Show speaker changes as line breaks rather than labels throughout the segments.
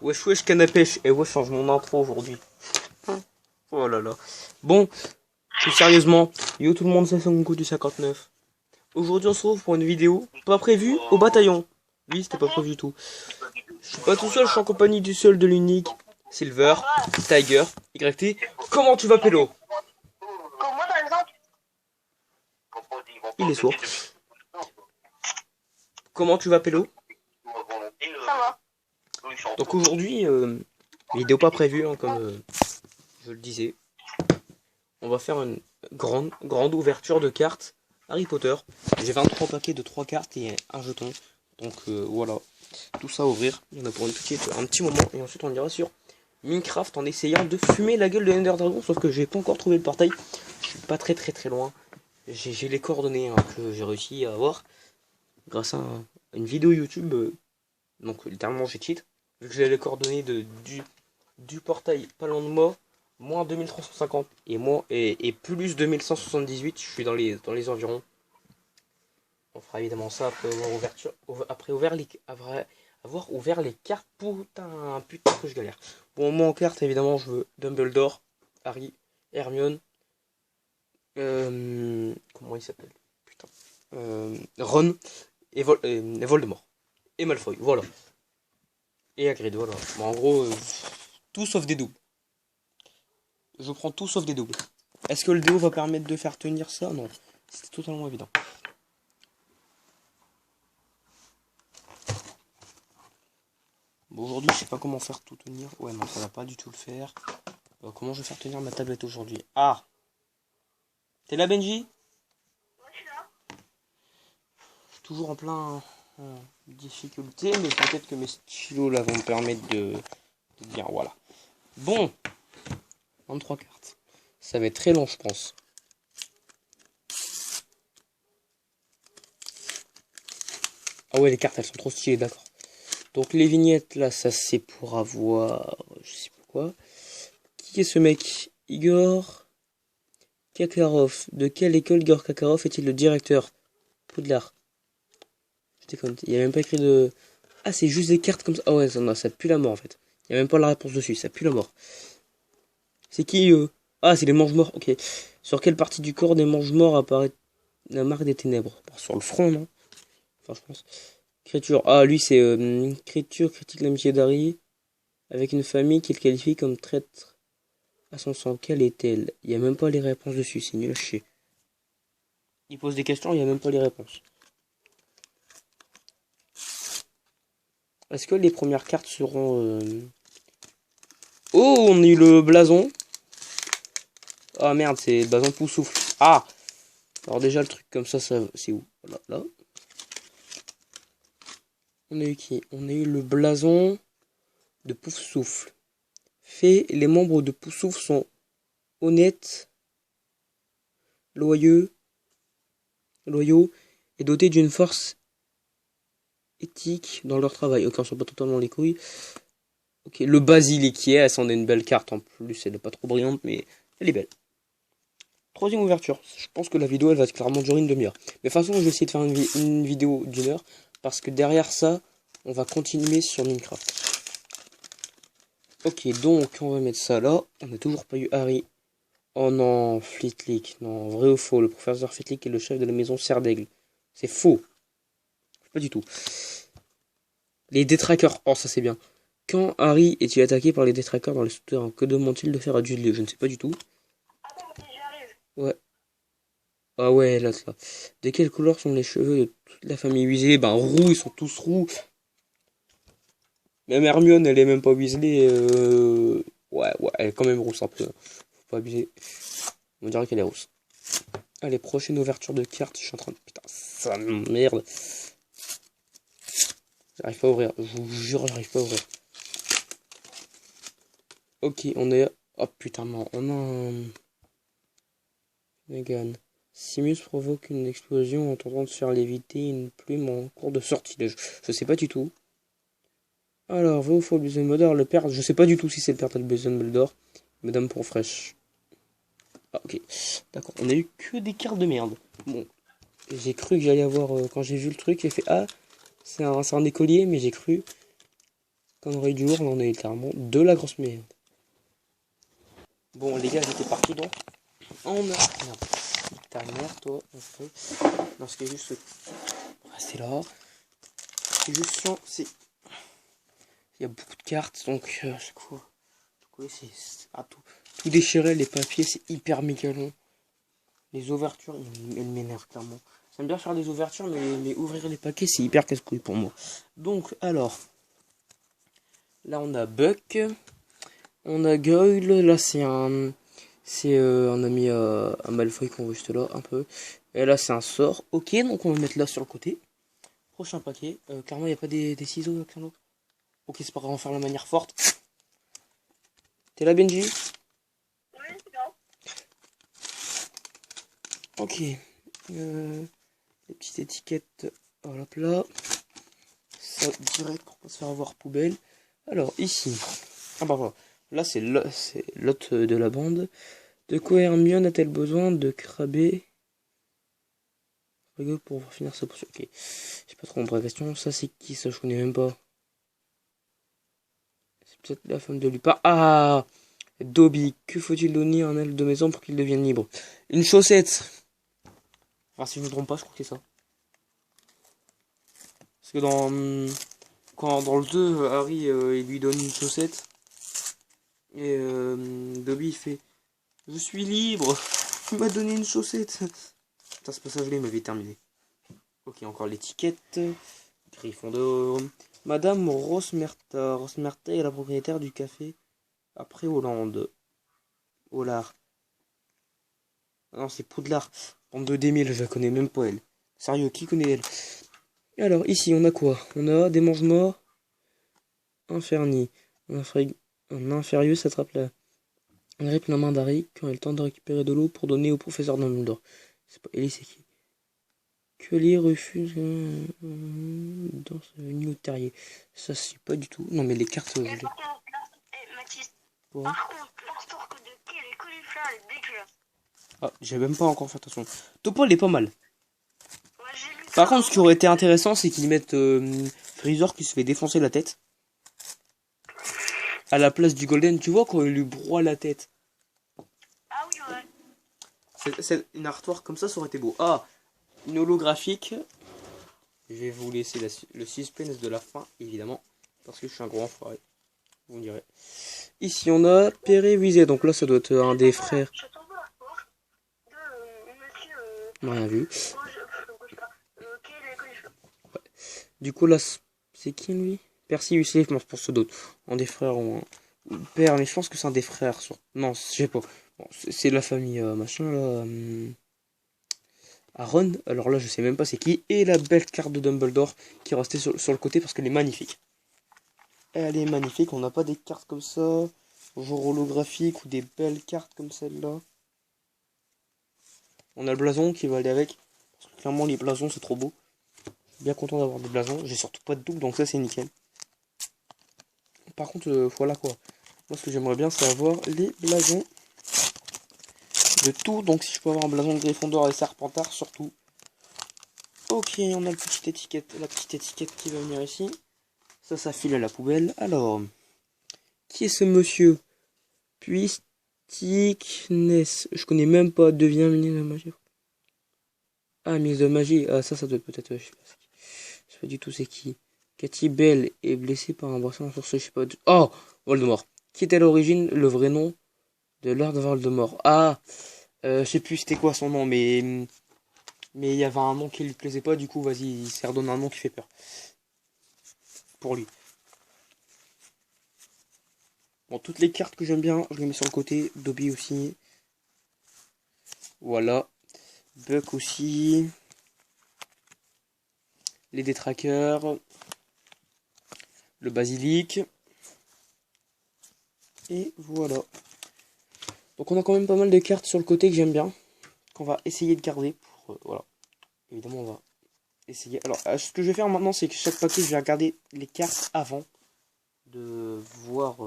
Wesh wesh canne à pêche. Et wesh change mon intro aujourd'hui. Oh là là. Bon, plus sérieusement, yo tout le monde, c'est Son Goku du 59. Aujourd'hui on se retrouve pour une vidéo pas prévue au bataillon. Oui, c'était pas prévu du tout. Je suis pas tout seul, je suis en compagnie du seul, de l'unique, Silver, Tiger, YT. Comment tu vas, Pélo?
Comme moi, par exemple,
Il est sourd. Comment tu vas, Pélo?
ça va.
Donc aujourd'hui, vidéo pas prévue, hein, comme je le disais. On va faire une grande ouverture de cartes Harry Potter. J'ai 23 paquets de 3 cartes et un jeton. Donc voilà, tout ça à ouvrir. Il y en a pour un petit moment. Et ensuite on ira sur Minecraft en essayant de fumer la gueule de Ender Dragon. Sauf que j'ai pas encore trouvé le portail. Je suis pas très loin. J'ai les coordonnées, hein, que j'ai réussi à avoir grâce à une vidéo YouTube. Donc littéralement j'ai cheat. Vu que j'ai les coordonnées du portail pas loin de moi. Moins 2350 et plus 2178, je suis dans les environs. On fera évidemment ça après avoir ouvert les cartes. Putain que je galère. Bon, moi en carte évidemment je veux Dumbledore, Harry, Hermione, comment il s'appelle, putain, Ron et Voldemort et Malfoy, voilà, et Hagrid, voilà. Bon, en gros, tout sauf des doubles. Je prends tout sauf des doubles. Est-ce que le déo va permettre de faire tenir ça? Non. C'est totalement évident. Bon, aujourd'hui, je sais pas comment faire tout tenir. Ouais, non, ça va pas du tout le faire. Comment je vais faire tenir ma tablette aujourd'hui? Ah! T'es là, Benji?
Ouais, je suis là.
Je suis toujours en plein difficulté, mais peut-être que mes stylos là vont me permettre de dire voilà. Bon! 23 cartes. Ça va être très long, je pense. Ah ouais, les cartes, elles sont trop stylées, d'accord. Donc les vignettes, là, ça c'est pour avoir... Je sais pas quoi. Qui est ce mec? Igor Kakarov. De quelle école Igor Kakarov est-il le directeur? Poudlard. Je déconne. Il n'y a même pas écrit de... Ah, c'est juste des cartes comme ça. Ah ouais, ça pue la mort, en fait. Il n'y a même pas la réponse dessus, ça pue la mort. C'est qui, Ah, c'est les mange-morts, ok. Sur quelle partie du corps des mange-morts apparaît la marque des ténèbres? Sur le front, non? Enfin, je pense. Écriture. Ah, lui, c'est écriture critique l'amitié d'Harry avec une famille qu'il qualifie comme traître à son sang. Quelle est-elle? Il n'y a même pas les réponses dessus, c'est nul à chier. Il pose des questions, il n'y a même pas les réponses. Est-ce que les premières cartes seront... Oh, on a eu le blason. Ah merde, c'est le blason Poussoufle. Ah! Alors déjà, le truc comme ça c'est où? Voilà, là. On a eu qui? On a eu le blason de Poufsouffle. Fait, les membres de Poufsouffle sont honnêtes, loyaux et dotés d'une force éthique dans leur travail. Ok, on s'en bat totalement les couilles. Ok, le basilic, elle s'en est une belle carte en plus. Elle est pas trop brillante, mais elle est belle. Troisième ouverture. Je pense que la vidéo, elle va clairement durer une demi-heure. Mais de toute façon, je vais essayer de faire une vidéo d'une heure. Parce que derrière ça, on va continuer sur Minecraft. Ok, donc on va mettre ça là. On n'a toujours pas eu Harry. Oh non, Flitwick. Non, vrai ou faux? Le professeur Flitwick est le chef de la maison Serre d'Aigle. C'est faux. Pas du tout. Les détraqueurs. Oh, ça c'est bien. Quand Harry est-il attaqué par les détraqueurs dans les souterrains? Que demande-t-il de faire à Dudley? Je ne sais pas du tout.
Attends, ok, j'arrive.
Ouais. Ah ouais, là, ça. De quelle couleur sont les cheveux de toute la famille Weasley? Ben, roux, ils sont tous roux. Même Hermione, elle est même pas Weasley. Ouais, elle est quand même rousse un peu. Faut pas abuser. On dirait qu'elle est rousse. Allez, prochaine ouverture de cartes. Je suis en train de... Putain, ça merde. J'arrive pas à ouvrir. Je vous jure, j'arrive pas à ouvrir. Ok, on est... Oh putain, non. On a un... Megan. Simus provoque une explosion en tentant de faire léviter une plume en cours de sortilège. Je sais pas du tout. Alors, va au faux Dumbledore, le père... Je sais pas du tout si c'est le père de Dumbledore. Madame Pourfraîche. Ah, ok. D'accord, on a eu que des cartes de merde. Bon. J'ai cru que j'allais avoir... quand j'ai vu le truc, j'ai fait... Ah, c'est un écolier, mais j'ai cru... connerie du jour, là on est littéralement de la grosse merde. Bon les gars, j'étais parti donc. On a... Merde. Ta mère, toi, ok. Non, ce qui est juste... C'est là. C'est juste chiant, c'est... Il y a beaucoup de cartes, donc chaque fois... c'est à tout déchirer, les papiers, c'est hyper méga long. Les ouvertures, elles m'énervent clairement. J'aime bien faire des ouvertures, mais ouvrir les paquets, c'est hyper casse-couille pour moi. Donc, alors... Là, on a Buck. On a Goyle. Là, c'est un... C'est un ami à Malfoy qu'on voit juste là, un peu. Et là, c'est un sort. Ok, donc on va le mettre là sur le côté. Prochain paquet. Clairement, il n'y a pas des ciseaux, là, ok, c'est pas grave, on va faire la manière forte. T'es là, Benji?
Oui, c'est bien.
Ok. Les petites étiquettes, voilà, là. Ça, direct, pour pas se faire avoir poubelle. Alors, ici. Ah bah voilà. Là, c'est l'hôte de la bande. De quoi Hermione a-t-elle besoin de craber pour finir sa potion? Ok. J'ai pas trop compris la question. Ça, c'est qui ça? Je connais même pas. C'est peut-être la femme de Lupin. Ah! Dobby. Que faut-il donner à un elfe de maison pour qu'il devienne libre? Une chaussette. Enfin, si je me trompe pas, je crois que c'est ça. Parce que dans le 2, Harry, il lui donne une chaussette. Et Dobby, il fait... Je suis libre. Il m'a donné une chaussette. Putain, ce passage-là, il m'avait terminé. Ok, encore l'étiquette. Gryffondor. Madame Rosmerta. Rosmerta est la propriétaire du café après Hollande. Hollard. Ah non, c'est Poudlard. Bande de démile, je la connais même pas elle. Sérieux, qui connaît elle? Et alors, ici, on a quoi? On a des mange-morts. Inferni. Un inférieux s'attrape la... On grippe la main d'Harry quand elle tente de récupérer de l'eau pour donner au professeur Dumbledore. C'est pas... Ellie, c'est qui? Que les refuse dans sa venue au terrier. Ça, c'est pas du tout. Non, mais les cartes.
Et par contre, Mathis,
Ouais.
par contre, l'instant que de thé, les cauliflores, les dégueulasses.
Ah, j'ai même pas encore fait attention. Topol est pas mal.
Ouais, j'ai lu
Par
ça,
contre, ce qui aurait été intéressant, c'est qu'ils mettent Freezer qui se fait défoncer la tête. À la place du Golden, tu vois, quand il lui broie la tête.
Ah oui, ouais.
C'est une artwork comme ça aurait été beau. Ah, une holographique. Je vais vous laisser le suspense de la fin, évidemment. Parce que je suis un gros enfoiré. Vous me direz. Ici, on a Perry Vizet. Donc là, ça doit être un des frères.
Je tombe à la porte de monsieur.
Rien vu.
Ok, les cauliflores.
Du coup, là, c'est qui lui? Percy Weasley, je pense d'autres. Un des frères ou un père, mais je pense que c'est un des frères. Non, je sais pas. Bon, c'est de la famille machin là. Aaron, alors là, je sais même pas c'est qui. Et la belle carte de Dumbledore qui est restée sur le côté parce qu'elle est magnifique. Elle est magnifique. On n'a pas des cartes comme ça, genre holographiques ou des belles cartes comme celle-là. On a le blason qui va aller avec. Parce que clairement, les blasons, c'est trop beau. Bien content d'avoir des blasons. J'ai surtout pas de double, donc ça, c'est nickel. Par contre, voilà quoi. Moi, ce que j'aimerais bien, c'est avoir les blasons de tout. Donc, si je peux avoir un blason de Gryffondor et Serpentard, surtout. Ok, on a la petite étiquette qui va venir ici. Ça file à la poubelle. Alors, qui est ce monsieur? Puis Stickness. Je connais même pas. Devient ministre de magie. Ah, ministre de magie. Ah, ça doit être peut-être. Je sais pas. Je sais pas du tout c'est qui. Cathy Bell est blessée par un bracelet en sorcier. Je sais pas. Oh, Voldemort. Qui est à l'origine le vrai nom de Lord Voldemort? Ah, je sais plus c'était quoi son nom, mais il y avait un nom qui lui plaisait pas. Du coup, vas-y, il s'est redonné un nom qui fait peur pour lui. Bon, toutes les cartes que j'aime bien, je les mets sur le côté. Dobby aussi. Voilà. Buck aussi. Les détraqueurs. Le basilic. Et voilà. Donc on a quand même pas mal de cartes sur le côté que j'aime bien. Qu'on va essayer de garder. Pour, voilà. Évidemment, on va essayer. Alors, ce que je vais faire maintenant, c'est que chaque paquet, je vais regarder les cartes avant de voir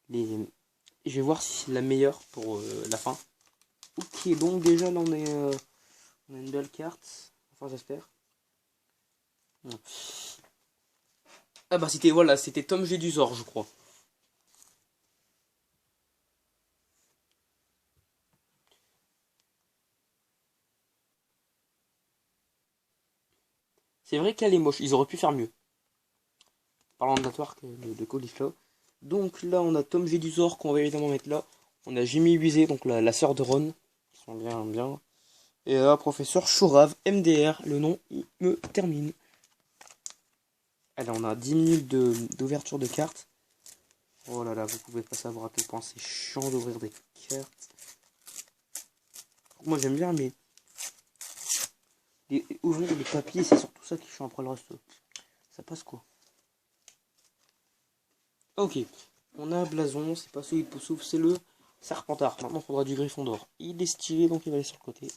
les... Je vais voir si c'est la meilleure pour la fin. Ok, donc déjà là on a une belle carte. Enfin j'espère. Ah bah c'était voilà, c'était Tom Jedusor, je crois. C'est vrai qu'elle est moche, ils auraient pu faire mieux. Parlant de la toile de Cauliflower. Donc là, on a Tom Jedusor qu'on va évidemment mettre là. On a Jimmy Huizé, donc la sœur de Ron, qui sont bien, bien. Et là, professeur Chourave, MDR, le nom, il me termine. Allez, on a 10 minutes d'ouverture de cartes. Oh là là, vous pouvez pas savoir à quel point c'est chiant d'ouvrir des cartes. Moi j'aime bien, mais ouvrir les papiers, c'est surtout ça qui est chiant. Après le reste, ça passe quoi. Ok, on a Blason, c'est pas celui de Poussouf, c'est le Serpentard. Maintenant, il faudra du Gryffondor. Il est stylé, donc il va aller sur le côté.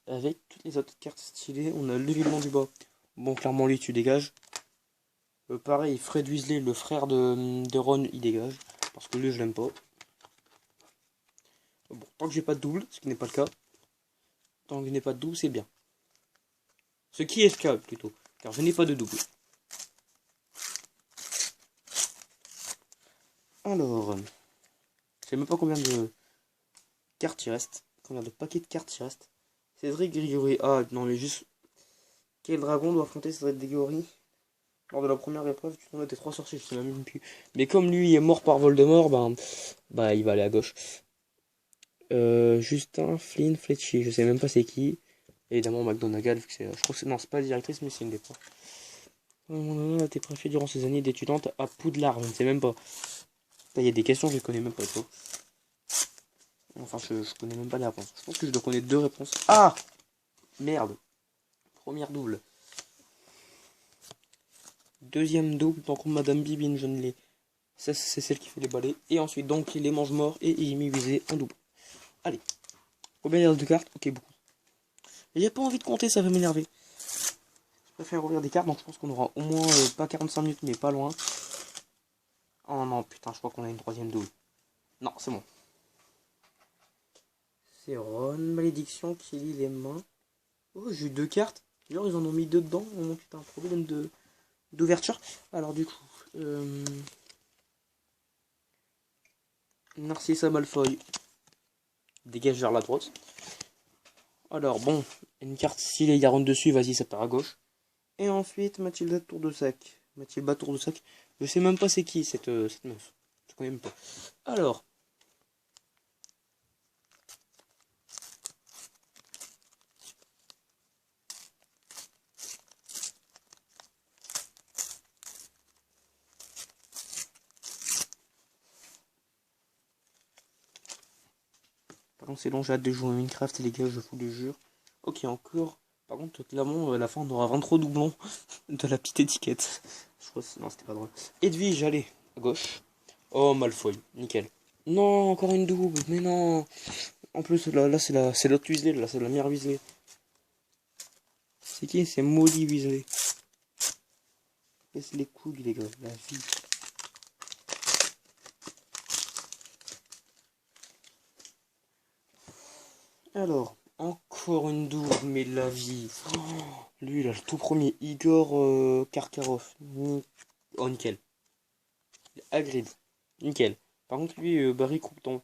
Avec toutes les autres cartes stylées, on a le Vivant du Bas. Bon, clairement, lui, tu dégages. Pareil, Fred Weasley, le frère de Ron, il dégage. Parce que lui, je l'aime pas. Bon, tant que j'ai pas de double, ce qui n'est pas le cas. Tant que je n'ai pas de double, c'est bien. Ce qui est le cas, plutôt. Car je n'ai pas de double. Alors, je sais même pas combien de cartes il reste. Combien de paquets de cartes il reste. Cédric Grigori. Ah, non, mais juste. Quel dragon doit affronter Cédric Grigori lors de la première épreuve du tournoi des 3 sorciers? Je sais même plus. Mais comme lui est mort par Voldemort, bah il va aller à gauche. Justin Flynn Fletcher, je sais même pas c'est qui. Évidemment McGonagall, vu que c'est. Je crois que c'est. Non, c'est pas la directrice, mais c'est une des profs. A été préfet durant ses années d'étudiante à Poudlard, je ne sais même pas. Il y a des questions, je ne connais même pas. Enfin, je connais même pas les réponses. Je pense que je dois connaître deux réponses. Ah merde. Première double. Deuxième double, donc Madame Bibine, je ne l'ai. Ça, c'est celle qui fait les balais. Et ensuite, donc, les mange-morts et Amy Visé en double. Allez. Combien il y a de cartes? Ok, beaucoup. Et j'ai pas envie de compter, ça va m'énerver. Je préfère ouvrir des cartes, donc je pense qu'on aura au moins, pas 45 minutes, mais pas loin. Oh non, putain, je crois qu'on a une troisième double. Non, c'est bon. C'est Ron, malédiction qui lit les mains. Oh, j'ai eu deux cartes. D'ailleurs, ils en ont mis deux dedans. Oh putain, un problème d'ouverture. Alors, du coup, Narcissa Malfoy. Dégage vers la droite. Alors, bon, une carte stylée, il y a Ron dessus, vas-y, ça part à gauche. Et ensuite, Mathilda Tour-de-Sac. Mathilda Tour-de-Sac. Je sais même pas c'est qui cette meuf. Je connais même pas. Alors. Par contre, c'est long, j'ai hâte de jouer à Minecraft, les gars, je vous le jure. Ok, encore. Par contre, clairement, à la fin, on aura 23 doublons de la petite étiquette. Je crois que non, c'était pas drôle. Edwige, allez, à gauche. Oh, Malfoy, nickel. Non, encore une double, mais non. En plus, là c'est l'autre Weasley, là, c'est la mère Weasley. C'est qui? C'est Molly Weasley. Laisse les couilles, les gars, la vie. Alors, encore une double, mais la vie. Oh, lui, il a le tout premier, Igor Karkaroff. Oh, nickel. Hagrid. Nickel. Par contre, lui, Barry Croupton.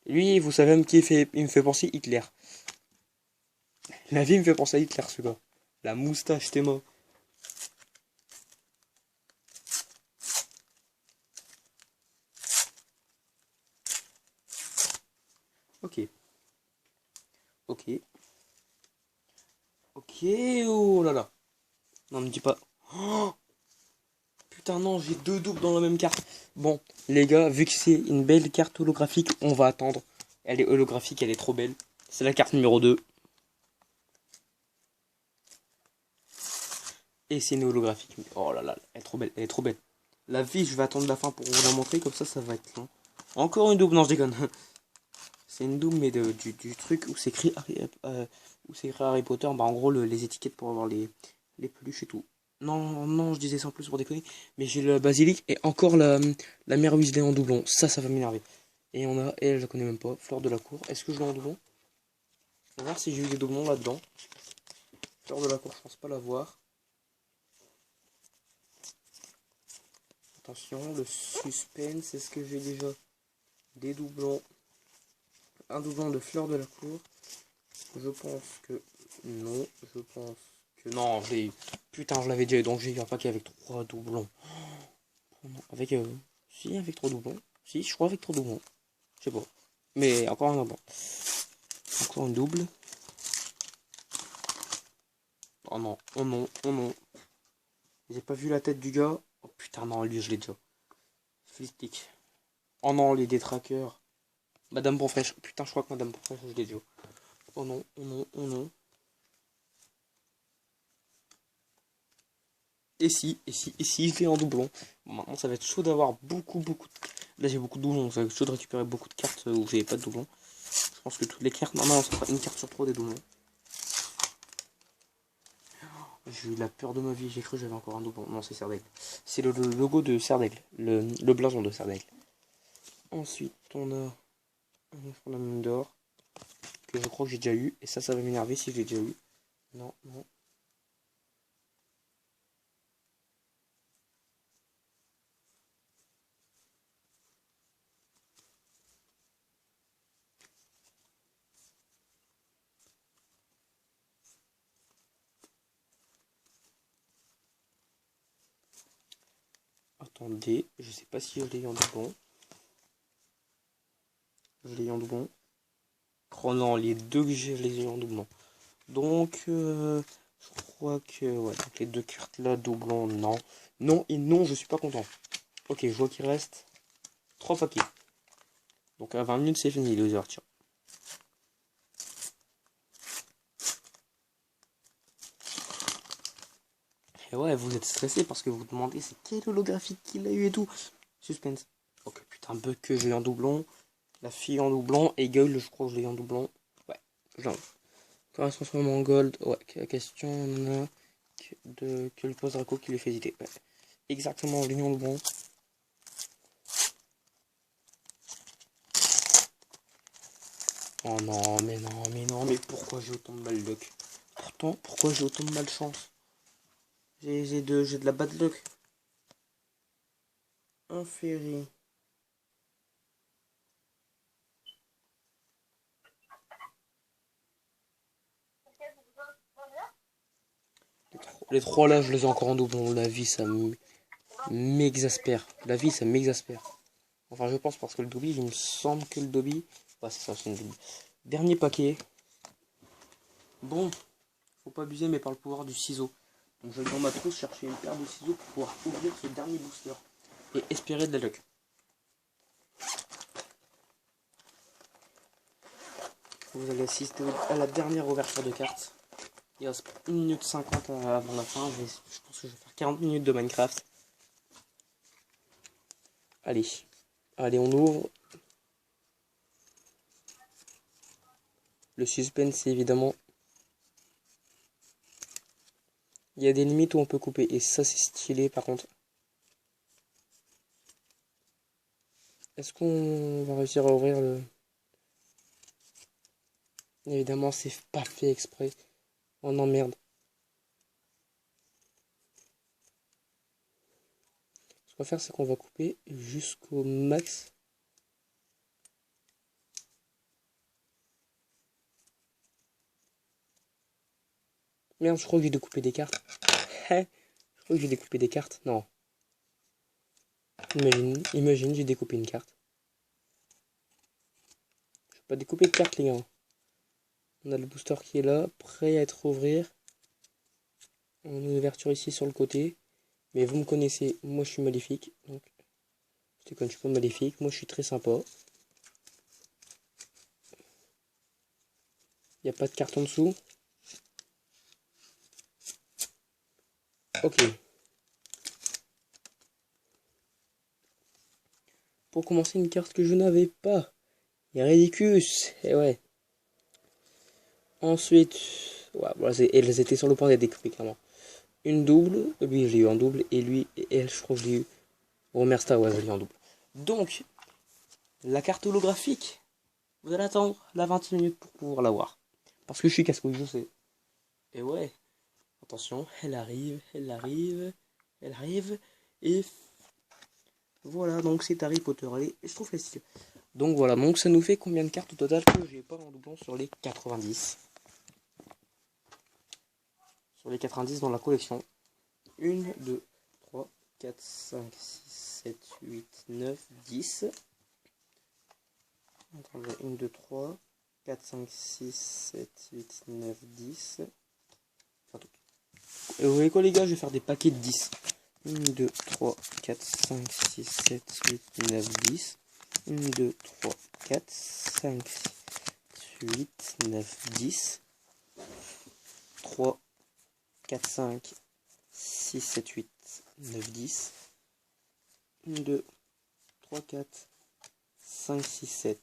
Lui, vous savez même il me fait penser Hitler. La vie me fait penser à Hitler, ce gars. La moustache, t'es mort. Ok. Ok. Ok, oh là là. Non, me dis pas. Oh, putain, non, j'ai deux doubles dans la même carte. Bon, les gars, vu que c'est une belle carte holographique, on va attendre. Elle est holographique, elle est trop belle. C'est la carte numéro 2. Et c'est une holographique. Oh là là, elle est trop belle, elle est trop belle. La vie, je vais attendre la fin pour vous la montrer, comme ça va être long. Encore une double, non, je déconne. C'est une double, mais du truc où c'est écrit Harry Potter. Bah, en gros, les étiquettes pour avoir les peluches et tout. Non, non, je disais ça en plus pour déconner. Mais j'ai le basilic et encore la mère Weasley en doublon. Ça va m'énerver. Et on a, elle, je la connais même pas, Fleur de la Cour. Est-ce que je l'ai en doublon? On va voir si j'ai eu des doublons là-dedans. Fleur de la Cour, je pense pas l'avoir. Attention, le suspense, est-ce que j'ai déjà des doublons? Un doublon de Fleur de la Cour. Je pense que non. Je pense que non. Putain, je l'avais déjà eu. Donc j'ai eu un paquet avec 3 doublons. Oh non, avec... Si, avec 3 doublons. Si, je crois avec 3 doublons. Je sais pas. Mais encore un doublon. Encore une double. Oh non, oh non, oh non. J'ai pas vu la tête du gars. Oh putain, non, lui, je l'ai déjà. Flic. Oh non, les détraqueurs. Madame Bonfraîche. Putain, je crois que Madame Bonfraîche, je l'ai déjà. Oh non, oh non, oh non. Et si, je l'ai en doublon. Bon, maintenant, ça va être chaud d'avoir beaucoup. Là, j'ai beaucoup de doublons. Ça va être chaud de récupérer beaucoup de cartes où j'ai pas de doublons. Je pense que toutes les cartes. Non, ça fera une carte sur 3 des doublons. J'ai eu la peur de ma vie. J'ai cru que j'avais encore un doublon. Non, c'est Serdaigle. C'est le logo de Serdaigle. Le blason de Serdaigle. Ensuite, on a un Fournamine d'or. Que je crois que j'ai déjà eu. Et ça va m'énerver si je l'ai déjà eu. Non, non. Attendez, je sais pas si je l'ai eu en doublon. Je l'ai eu en doublon. Oh non, les deux que j'ai, je les ai eu en doublon. Donc, je crois que ouais, donc les deux cartes là, doublon, non. Non et non, je suis pas content. Ok, je vois qu'il reste 3 paquets. Donc à 20 minutes, c'est fini les ouvertures. Et ouais, vous êtes stressé parce que vous demandez c'est quel holographique qu'il a eu et tout. Suspense. Ok, putain, Buck que j'ai eu en doublon. La fille en doublon. Et Gueule, je crois que je l'ai eu en doublon. Ouais, j'en ai. Correspondance en gold. Ouais, la question on a que le pose Draco qui lui fait hésiter. Ouais. Exactement, je l'ai eu en doublon. Oh non, mais pourquoi j'ai autant de malluck? Pourtant, pourquoi j'ai autant de malchance? J'ai de la bad luck. Un ferry. Les trois là, je les ai encore en doublon. La vie, ça m'exaspère. La vie, ça m'exaspère. Enfin, je pense parce que le Dobby, il me semble que le Dobby... Ouais, c'est ça, c'est une double. Dernier paquet. Bon, faut pas abuser, mais par le pouvoir du ciseau. Donc je vais dans ma trousse chercher une paire de ciseaux pour pouvoir ouvrir ce dernier booster. Et espérer de la luck. Vous allez assister à la dernière ouverture de cartes. Il reste 1 minute 50 avant la fin. Je pense que je vais faire 40 minutes de Minecraft. Allez. Allez, on ouvre. Le suspense, évidemment. Il y a des limites où on peut couper. Et ça, c'est stylé, par contre. Est-ce qu'on va réussir à ouvrir le... Évidemment, c'est pas fait exprès. Oh non, merde. Ce qu'on va faire, c'est qu'on va couper jusqu'au max. Merde, je crois que j'ai découpé des cartes. Je crois que j'ai découpé des cartes. Non. Imagine, j'ai découpé une carte. Je vais pas découper de carte, les gars. On a le booster qui est là, prêt à être ouvert. On a une ouverture ici sur le côté. Mais vous me connaissez, moi je suis maléfique. Donc, je déconne, je suis pas maléfique. Moi je suis très sympa. Il n'y a pas de carte en dessous. Ok. Pour commencer, une carte que je n'avais pas. Ridicus. Et ouais. Ensuite, ouais, voilà, elles étaient sur le point d'être découpées clairement. Une double, lui je l'ai eu en double, et lui et elle, je crois que je l'ai eu. Romer Star, ouais, je l'ai eu en double. Donc, la carte holographique, vous allez attendre la 20 minutes pour pouvoir la voir. Parce que je suis casse-couille, je sais. Et ouais, attention, elle arrive, et Voilà, donc c'est Harry Potter. Allez, je trouve facile. Donc voilà, donc ça nous fait combien de cartes au total que j'ai pas en doublon sur les 90. Sur les 90 dans la collection. 1, 2, 3, 4, 5, 6, 7, 8, 9, 10. Attendez, 1, 2, 3, 4, 5, 6, 7, 8, 9, 10. Enfin, et vous voyez quoi les gars, je vais faire des paquets de 10. 1, 2, 3, 4, 5, 6, 7, 8, 9, 10. 1, 2, 3, 4, 5, 8, 9, 10. 3, 4, 5, 6, 7, 8, 9, 10. 1, 2, 3, 4, 5, 6, 7,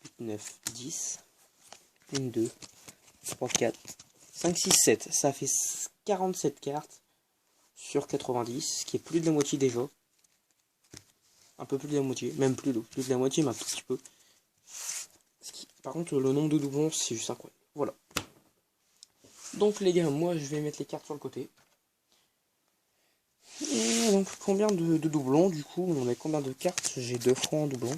8, 9, 10. 1, 2, 3, 4, 5, 6, 7. Ça fait 47 cartes sur 90, ce qui est plus de la moitié déjà. Un peu plus de la moitié, même plus de la moitié, mais un tout petit peu. Par contre, le nombre de doublons, c'est juste incroyable. Voilà. Donc les gars, moi je vais mettre les cartes sur le côté. Et donc combien de doublons du coup? On a combien de cartes? J'ai 2 fois en doublon.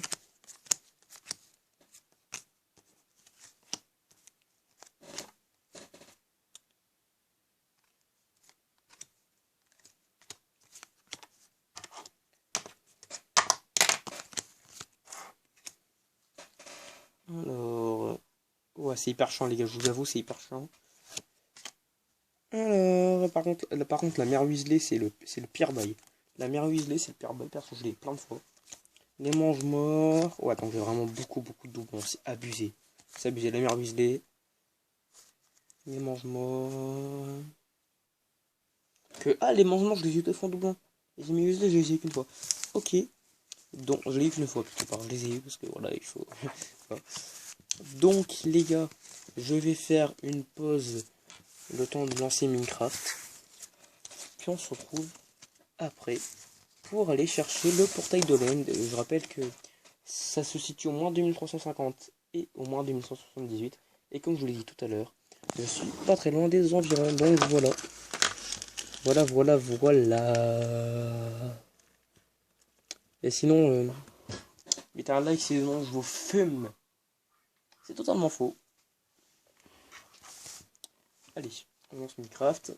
Alors, ouais, c'est hyper chiant les gars, je vous avoue, c'est hyper chiant. Alors, par contre la mère Weasley, c'est le pire bail. La mère Weasley, c'est le pire bail, parce que je l'ai plein de fois. Les mange-morts. Ouais, donc j'ai vraiment beaucoup de doublons, c'est abusé. C'est abusé, la mère Weasley. Les mange-morts. Ah, les mange-morts, je les ai eu 2 fois en doublon. Les amis Weasley, je les ai eu qu'une fois. Ok. Donc, je l'ai eu qu'une fois, plutôt par. Je les ai eu parce que voilà, il faut. Voilà. Donc, les gars, je vais faire une pause. Le temps de lancer Minecraft. Puis on se retrouve après pour aller chercher le portail de l'End. Je rappelle que ça se situe au moins 2350 et au moins 2178. Et comme je vous l'ai dit tout à l'heure, je suis pas très loin des environs. Donc voilà. Voilà. Et sinon, mettez un like sinon je vous fume. C'est totalement faux. Allez, on lance Minecraft.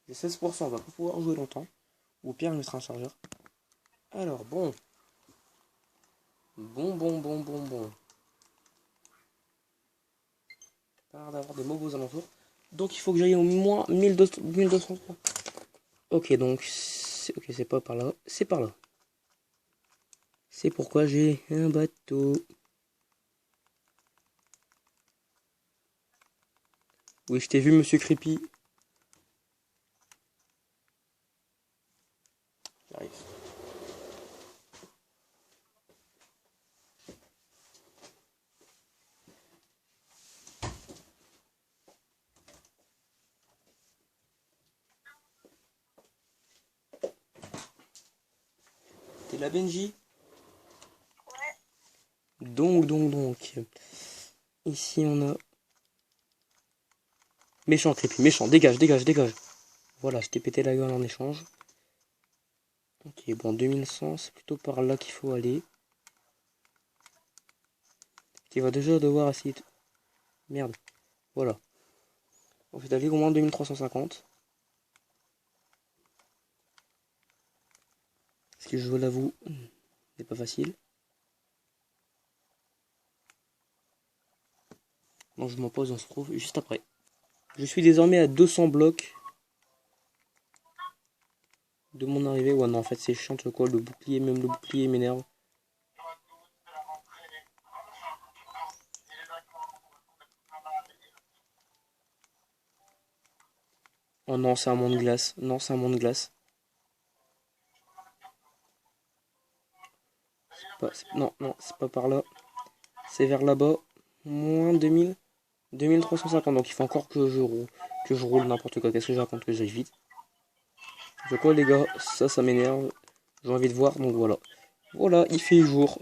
J'ai 16%, on va pas pouvoir jouer longtemps. Ou pire, il me sera un chargeur. Alors, bon. Bon. Pas l'air d'avoir des mobs aux alentours. Donc, il faut que j'aille au moins 1203. Ok, donc, c'est pas par là. C'est par là. C'est pourquoi j'ai un bateau. Oui, je t'ai vu, monsieur Creepy. J'arrive. T'es là, Benji?
Ouais.
Donc. Ici, on a... Méchant, Creepy, méchant. Dégage. Voilà, je t'ai pété la gueule en échange. Ok, bon, 2100, c'est plutôt par là qu'il faut aller. Tu vas déjà devoir essayer de... Merde. Voilà. On fait aller au moins 2350. Ce que je vous l'avoue, c'est pas facile. Donc je m'en pose, on se trouve juste après. Je suis désormais à 200 blocs de mon arrivée. Ouais, non, en fait, c'est chiant, quoi. Le bouclier, même le bouclier m'énerve. Oh non, c'est un monde de glace. Non, c'est un monde de glace. Non, c'est pas par là. C'est vers là-bas. Moins 2000. 2350. Donc il faut encore que je roule n'importe quoi. Qu'est-ce que je raconte? Que j'aille vite. Je quoi, les gars? Ça m'énerve. J'ai envie de voir, donc voilà. Voilà, il fait jour.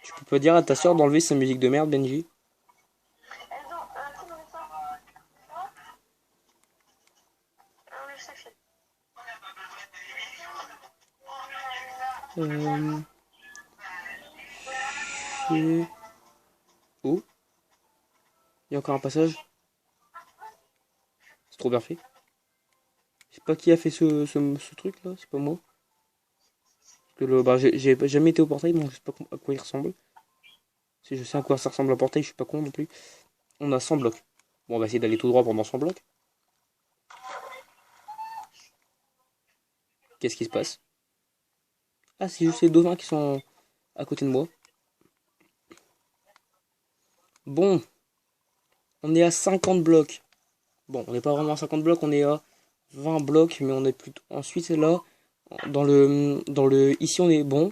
Tu peux pas dire à ta soeur d'enlever sa musique de merde, Benji?
Elles ont un petit ça. ça fait.
Oh, il y a encore un passage. C'est trop bien fait. Je sais pas qui a fait ce truc là, c'est pas moi. Parce que j'ai jamais été au portail, donc je sais pas à quoi il ressemble. Si je sais à quoi ça ressemble un portail, je suis pas con non plus. On a 100 blocs. Bon, on va essayer d'aller tout droit pendant 100 blocs. Qu'est-ce qui se passe? Ah, c'est juste les dauphins qui sont à côté de moi. Bon, on est à 50 blocs. Bon, on n'est pas vraiment à 50 blocs, on est à 20 blocs, mais on est plutôt... Ensuite, c'est là, Ici, on est bon.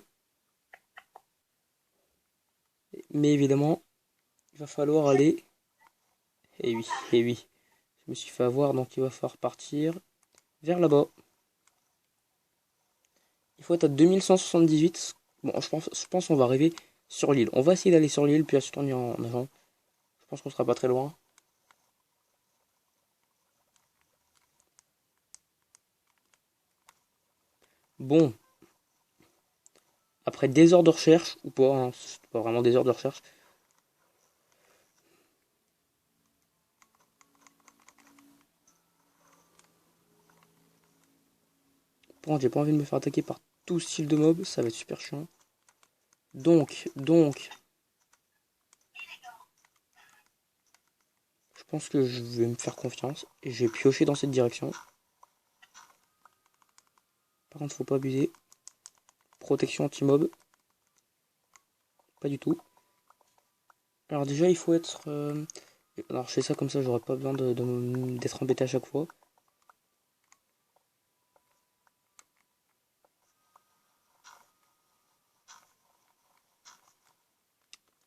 Mais évidemment, il va falloir aller... Eh oui, eh oui. Je me suis fait avoir, donc il va falloir partir vers là-bas. Il faut être à 2178. Bon, je pense qu'on va arriver sur l'île. On va essayer d'aller sur l'île, puis ensuite on ira en avant. Je pense qu'on sera pas très loin. Bon. Après des heures de recherche, ou pas, hein, c'est pas vraiment des heures de recherche. Bon, j'ai pas envie de me faire attaquer par tout style de mob, ça va être super chiant. Donc, je pense que je vais me faire confiance et je vais piocher dans cette direction. Par contre, faut pas abuser. Protection anti-mob. Pas du tout. Alors déjà, il faut être... Alors je fais ça comme ça, j'aurai pas besoin d'être embêté à chaque fois.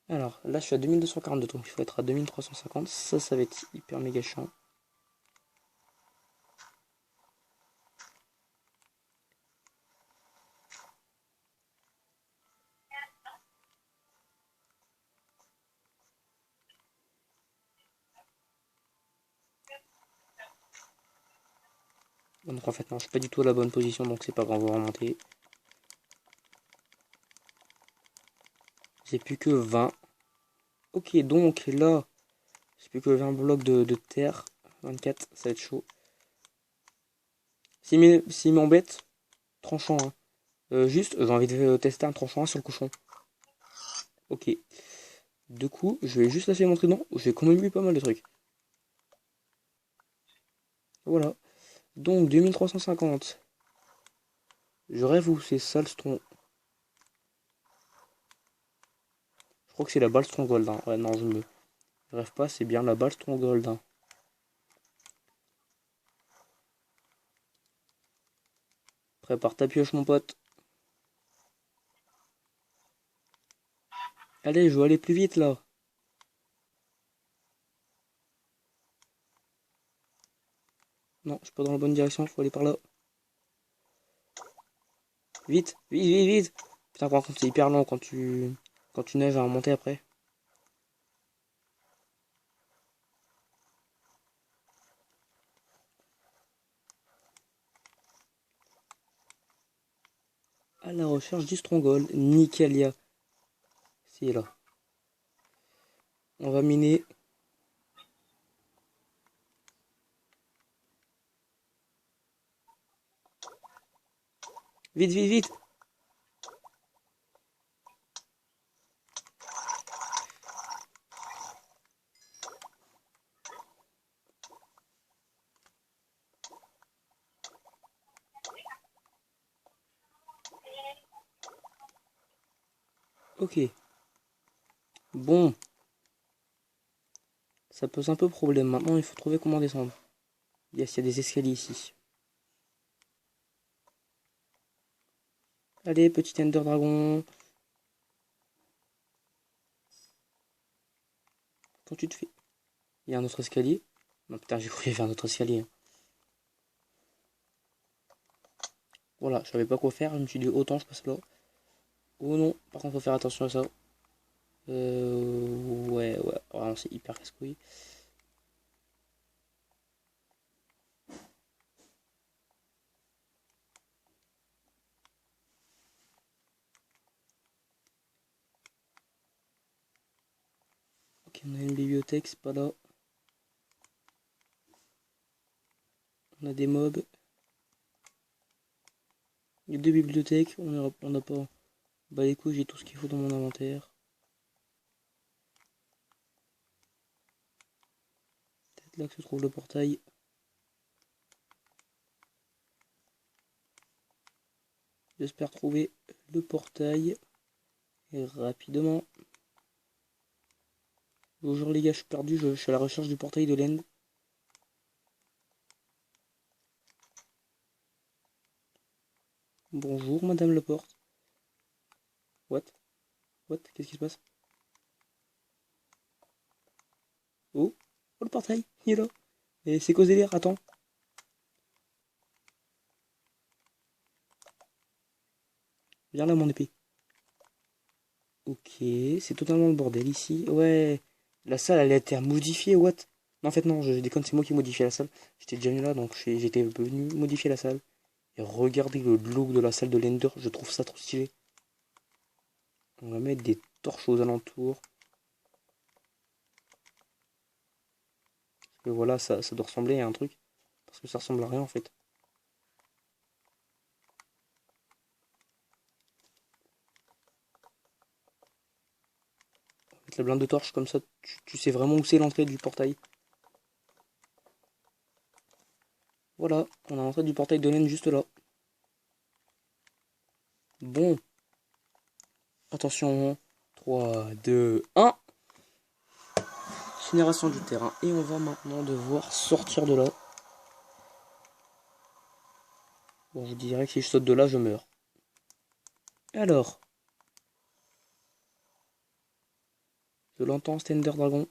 Alors là, je suis à 2242, donc il faut être à 2350. Ça va être hyper méga chiant. Donc en fait, non, je suis pas du tout à la bonne position, donc c'est pas grave, on va remonter. J'ai plus que 20. Ok, donc là, j'ai plus que 20 blocs de terre. 24, ça va être chaud. S'il m'embête, tranchant, hein. Juste, j'ai envie de tester un tranchant sur le cochon. Ok. Du coup, je vais juste lâcher mon trident. J'ai quand même eu pas mal de trucs. Voilà. Donc, 2350. Je rêve où c'est ça le strong. Je crois que c'est la balle stronghold. Hein. Ouais, non, je rêve pas, c'est bien la balle stronghold. Hein. Prépare ta pioche, mon pote. Allez, je veux aller plus vite là. Non, je suis pas dans la bonne direction, faut aller par là. Vite, vite, vite, vite. Putain, par contre, c'est hyper long quand tu neiges à remonter après. À la recherche du stronghold, Nicalia. C'est là. On va miner. Vite, vite, vite. Ok. Bon. Ça pose un peu problème. Maintenant, il faut trouver comment descendre. Yes, il y a des escaliers ici. Allez, petit Ender Dragon. Quand tu te fais... Il y a un autre escalier. Non, putain, j'ai cru qu'il y avait un autre escalier. Hein. Voilà, je savais pas quoi faire. Je me suis dit, autant je passe là. Oh non, par contre, faut faire attention à ça. Ouais. Vraiment, c'est hyper casse-couille. Ok, on a une bibliothèque, c'est pas là. On a des mobs. Il y a 2 bibliothèques, on n'a pas. Bah les couilles, j'ai tout ce qu'il faut dans mon inventaire. Peut-être là que se trouve le portail. J'espère trouver le portail rapidement. Bonjour les gars, je suis perdu, je suis à la recherche du portail de l'End. Bonjour madame la porte. What? Qu'est-ce qui se passe? Oh, le portail, il est là. Et c'est quoi ce délire? Attends. Viens là mon épée. Ok, c'est totalement le bordel ici. Ouais, la salle elle a été modifiée, what? Non, en fait non, je déconne, c'est moi qui ai modifié la salle. J'étais déjà venu là, donc j'étais venu modifier la salle. Et regardez le look de la salle de l'Ender, je trouve ça trop stylé. On va mettre des torches aux alentours. Parce que voilà, ça doit ressembler à un truc. Parce que ça ressemble à rien en fait. On va mettre la blinde de torche, comme ça tu sais vraiment où c'est l'entrée du portail. Voilà, on a l'entrée du portail de l'End juste là. Bon. Attention. 3, 2, 1. Génération du terrain. Et on va maintenant devoir sortir de là. Bon, je dirais que si je saute de là, je meurs. Alors. Je l'entends, Stender Dragon.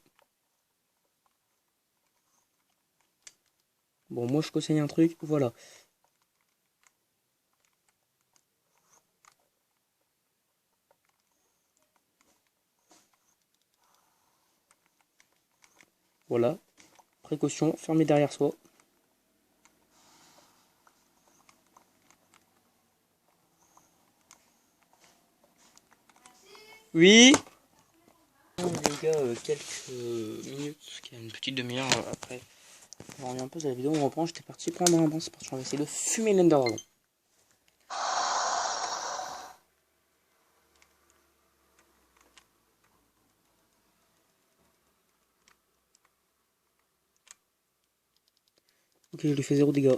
Bon, moi je conseille un truc. Voilà. Voilà. Précaution, fermez derrière soi. Oui. Bon, les gars, quelques minutes, une petite demi-heure après. On revient un peu de la vidéo, on reprend. J'étais parti prendre un bain, c'est parti, on va essayer de fumer l'Ender Dragon. Ok, je lui fais 0 dégâts.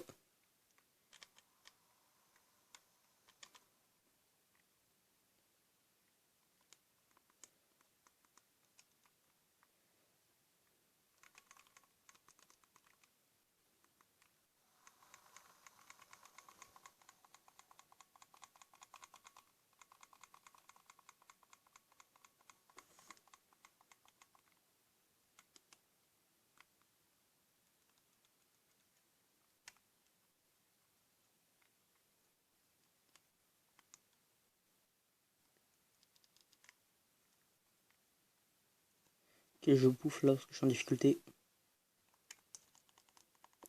Ok, je bouffe là parce que je suis en difficulté.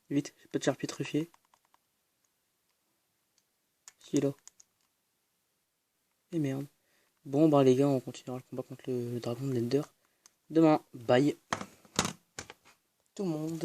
Vite, j'ai pas de charpie truffier. Si là. Et merde. Bon bah les gars, on continuera le combat contre le dragon de l'Ender demain. Bye tout le monde.